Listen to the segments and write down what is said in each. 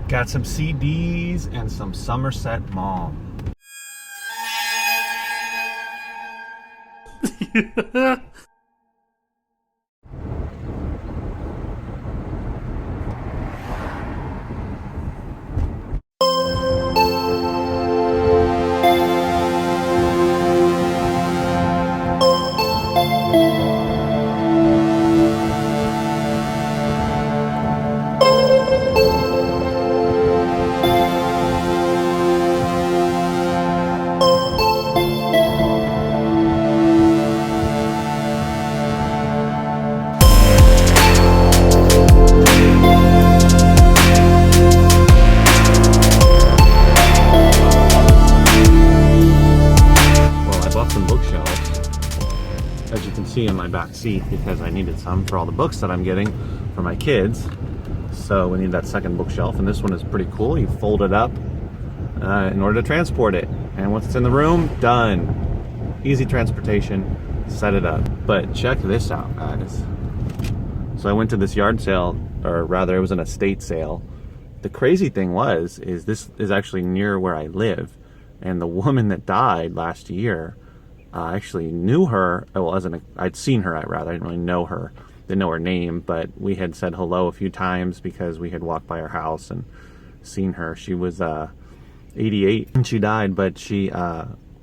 Got some CDs and some Somerset Maugham. In my back seat because I needed some for all the books that I'm getting for my kids, so we need that second bookshelf, and this one is pretty cool. You fold it up in order to transport it, and once it's in the room, done. Easy transportation, set it up. But check this out, guys. So I went to this yard sale, or rather it was an estate sale. The crazy thing is this is actually near where I live, and the woman that died last year, I actually knew her. Well, I'd seen her, rather. I didn't really know her. Didn't know her name, but we had said hello a few times because we had walked by her house and seen her. She was 88 and she died, but she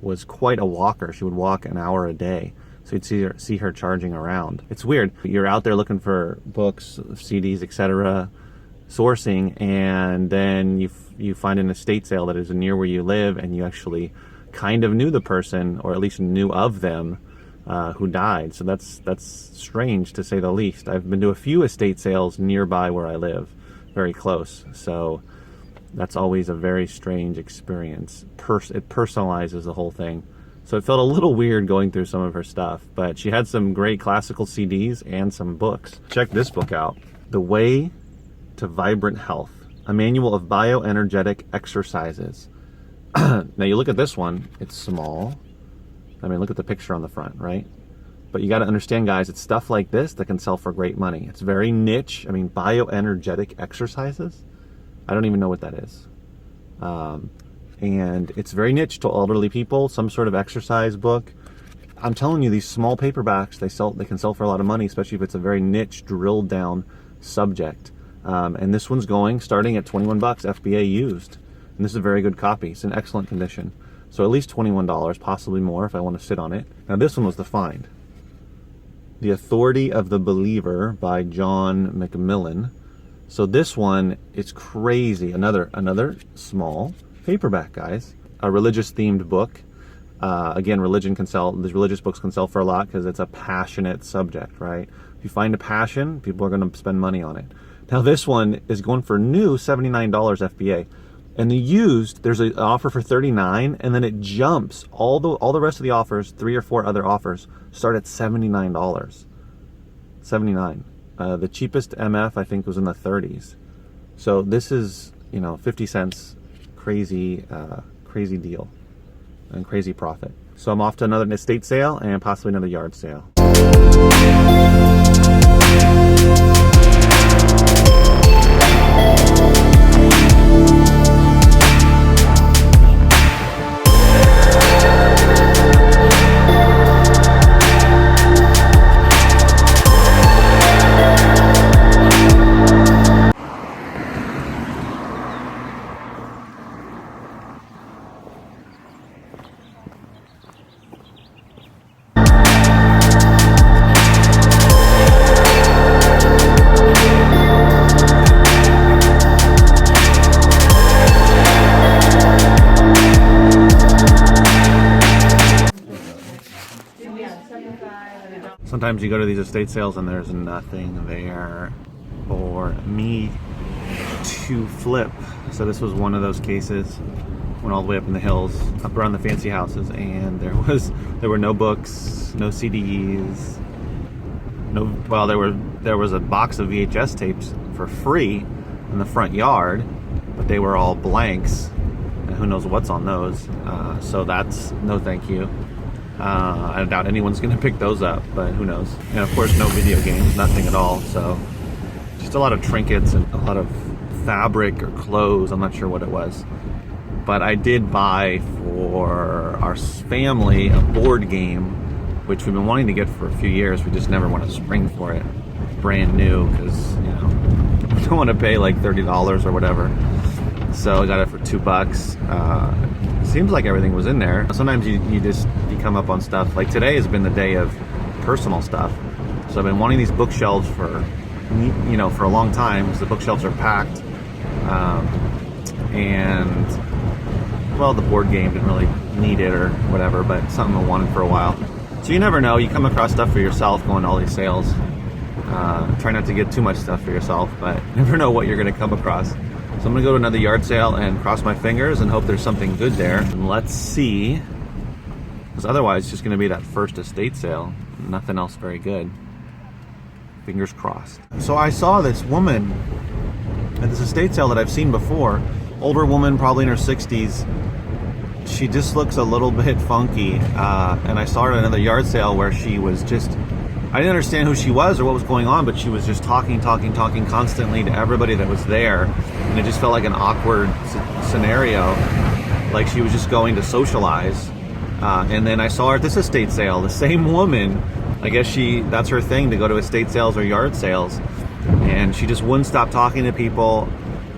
was quite a walker. She would walk an hour a day. So you'd see her charging around. It's weird. You're out there looking for books, CDs, etc., sourcing, and then you find an estate sale that is near where you live, and you actually kind of knew the person, or at least knew of them, who died. So that's strange, to say the least. I've been to a few estate sales nearby where I live, very close. So that's always a very strange experience. It personalizes the whole thing. So it felt a little weird going through some of her stuff, but she had some great classical CDs and some books. Check this book out. The Way to Vibrant Health, a manual of bioenergetic exercises. Now you look at this one, it's small. I mean, look at the picture on the front, right? But you got to understand, guys, it's stuff like this that can sell for great money. It's very niche. I mean, bioenergetic exercises, I don't even know what that is. And it's very niche to elderly people, some sort of exercise book. I'm telling you, these small paperbacks, they can sell for a lot of money, especially if it's a very niche, drilled down subject. And this one's starting at 21 bucks, FBA used. And this is a very good copy. It's in excellent condition. So at least $21, possibly more if I want to sit on it. Now this one was the find. The Authority of the Believer by John McMillan. So this one, it's crazy. Another small paperback, guys. A religious themed book. Again, these religious books can sell for a lot because it's a passionate subject, right? If you find a passion, people are going to spend money on it. Now this one is going for new $79 FBA. And the used, there's an offer for $39, and then it jumps. All the rest of the offers, 3 or 4 other offers, start at $79. $79. The cheapest MF, I think, was in the 30s. So this is, 50 cents, crazy deal, and crazy profit. So I'm off to another estate sale and possibly another yard sale. Sometimes you go to these estate sales and there's nothing there for me to flip. So this was one of those cases. Went all the way up in the hills, up around the fancy houses, and there were no books, no CDs, there was a box of VHS tapes for free in the front yard, but they were all blanks, and who knows what's on those. So that's no thank you. I doubt anyone's gonna pick those up, but who knows. And of course no video games, nothing at all. So just a lot of trinkets and a lot of fabric or clothes. I'm not sure what it was. But I did buy for our family a board game, which we've been wanting to get for a few years. We just never want to spring for it brand new because, you know, we don't want to pay like $30 or whatever. So I got it for $2. Seems like everything was in there. Sometimes you come up on stuff. Like today has been the day of personal stuff. So I've been wanting these bookshelves for, you know, for a long time because the bookshelves are packed. And well, the board game didn't really need it or whatever, but something I wanted for a while. So you never know. You come across stuff for yourself going to all these sales. Try not to get too much stuff for yourself, but you never know what you're going to come across. So I'm going to go to another yard sale and cross my fingers and hope there's something good there. And let's see. Because otherwise it's just going to be that first estate sale. Nothing else very good. Fingers crossed. So I saw this woman at this estate sale that I've seen before. Older woman, probably in her 60s. She just looks a little bit funky. And I saw her at another yard sale where she was just... I didn't understand who she was or what was going on, but she was just talking constantly to everybody that was there. And it just felt like an awkward scenario. Like she was just going to socialize. And then I saw her at this estate sale. The same woman, I guess that's her thing, to go to estate sales or yard sales. And she just wouldn't stop talking to people.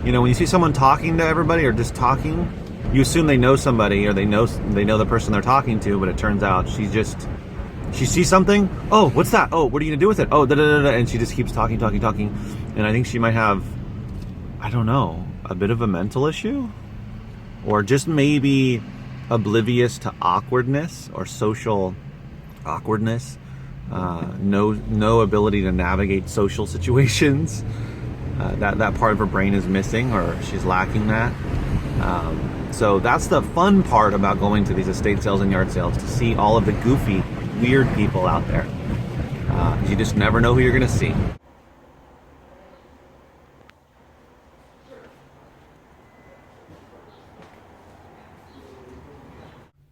You know, when you see someone talking to everybody or just talking, you assume they know somebody or they know the person they're talking to, but it turns out she sees something. Oh, what's that? Oh, what are you gonna do with it? Oh, and she just keeps talking. And I think she might have, I don't know, a bit of a mental issue, or just maybe oblivious to awkwardness or social awkwardness. No ability to navigate social situations. That part of her brain is missing, or she's lacking that. So that's the fun part about going to these estate sales and yard sales, to see all of the goofy, weird people out there. You just never know who you're going to see.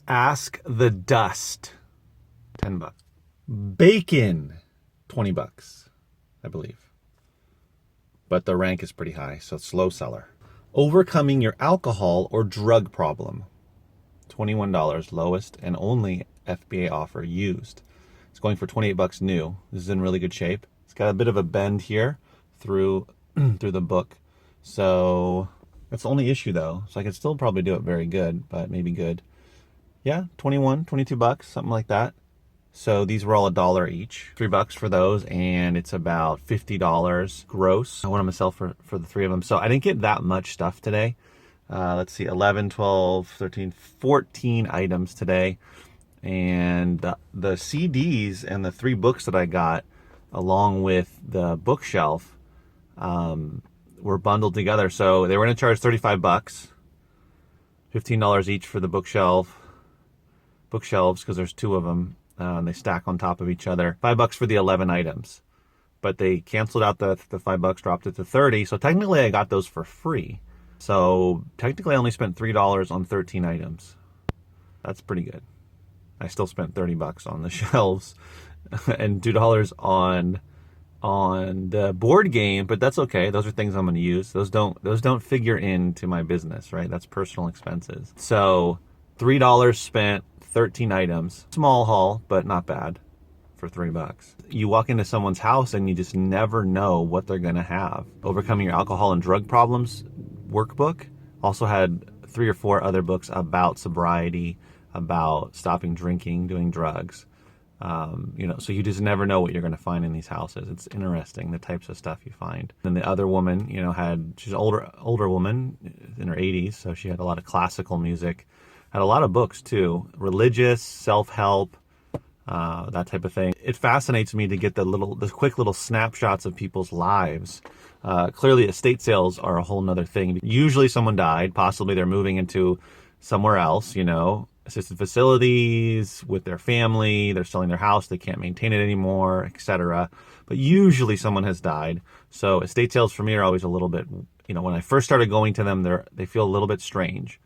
Ask the dust. $10. Bacon. $20, I believe. But the rank is pretty high, so slow seller. Overcoming your alcohol or drug problem. $21, lowest and only FBA offer used. It's going for $28 new. This is in really good shape. It's got a bit of a bend here through the book. So that's the only issue though. So I could still probably do it very good, but maybe good. Yeah, $22, something like that. So these were all $1 each. $3 for those, and it's about $50 gross. I want them to sell for the three of them. So I didn't get that much stuff today. Let's see, 11, 12, 13, 14 items today. And the CDs and the 3 books that I got, along with the bookshelf, were bundled together. So they were going to charge $35, $15 each for the bookshelves, because there's 2 of them. They stack on top of each other. $5 for the 11 items, but they canceled out the $5, dropped it to 30. So technically I got those for free. So technically I only spent $3 on 13 items. That's pretty good. I still spent $30 on the shelves and $2 on the board game, but that's okay. Those are things I'm going to use. Those don't figure into my business, right? That's personal expenses. So $3 spent, 13 items. Small haul, but not bad for $3. You walk into someone's house and you just never know what they're gonna have. Overcoming Your Alcohol and Drug Problems workbook also had 3 or 4 other books about sobriety, about stopping drinking, doing drugs. So you just never know what you're gonna find in these houses. It's interesting, the types of stuff you find. And the other woman, she's an older woman in her 80s, so she had a lot of classical music. Had a lot of books too, religious, self-help, that type of thing. It fascinates me to get the quick little snapshots of people's lives. Clearly estate sales are a whole nother thing. Usually someone died, possibly they're moving into somewhere else, assisted facilities with their family, they're selling their house, they can't maintain it anymore, etc. But usually someone has died. So estate sales for me are always a little bit, when I first started going to them, they feel a little bit strange.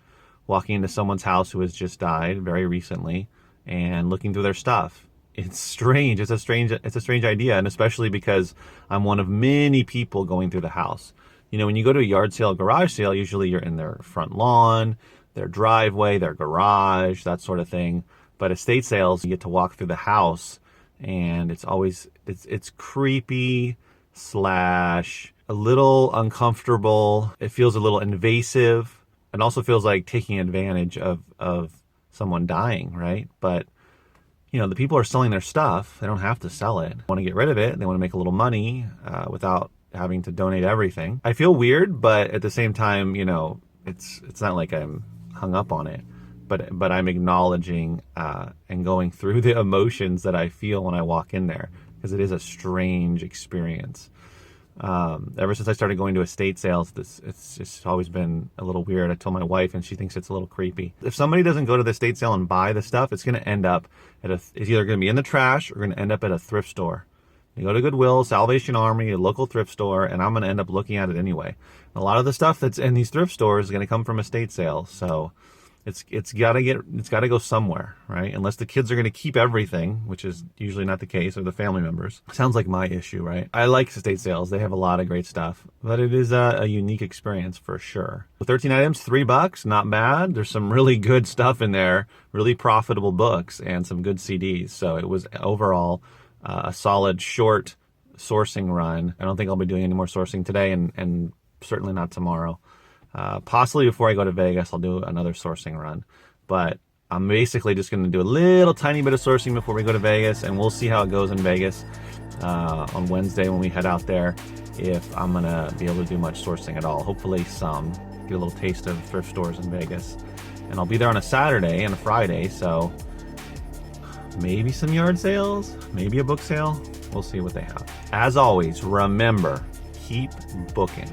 Walking into someone's house who has just died very recently and looking through their stuff. It's strange. It's a strange idea, and especially because I'm one of many people going through the house. You know, when you go to a yard sale, garage sale, usually you're in their front lawn, their driveway, their garage, that sort of thing. But estate sales, you get to walk through the house, and it's always, it's creepy slash a little uncomfortable. It feels a little invasive. It also feels like taking advantage of someone dying, right? But you know, the people are selling their stuff. They don't have to sell it. They want to get rid of it. They want to make a little money without having to donate everything. I feel weird, but at the same time, you know, it's not like I'm hung up on it, but I'm acknowledging and going through the emotions that I feel when I walk in there, because it is a strange experience. Ever since I started going to estate sales, it's just always been a little weird. I told my wife, and she thinks it's a little creepy. If somebody doesn't go to the estate sale and buy the stuff, it's going to end up it's either going to be in the trash or going to end up at a thrift store. You go to Goodwill, Salvation Army, a local thrift store, and I'm going to end up looking at it anyway. A lot of the stuff that's in these thrift stores is going to come from estate sales, so it's got to go somewhere, right? Unless the kids are going to keep everything, which is usually not the case, or the family members. Sounds like my issue, right? I like estate sales. They have a lot of great stuff, but it is a unique experience for sure. 13 items, $3, not bad. There's some really good stuff in there, really profitable books, and some good CDs. So it was overall a solid short sourcing run. I don't think I'll be doing any more sourcing today, and certainly not tomorrow. Possibly before I go to Vegas, I'll do another sourcing run. But I'm basically just going to do a little tiny bit of sourcing before we go to Vegas, and we'll see how it goes in Vegas on Wednesday when we head out there, if I'm going to be able to do much sourcing at all. Hopefully some. Get a little taste of thrift stores in Vegas. And I'll be there on a Saturday and a Friday, so maybe some yard sales, maybe a book sale. We'll see what they have. As always, remember, keep booking.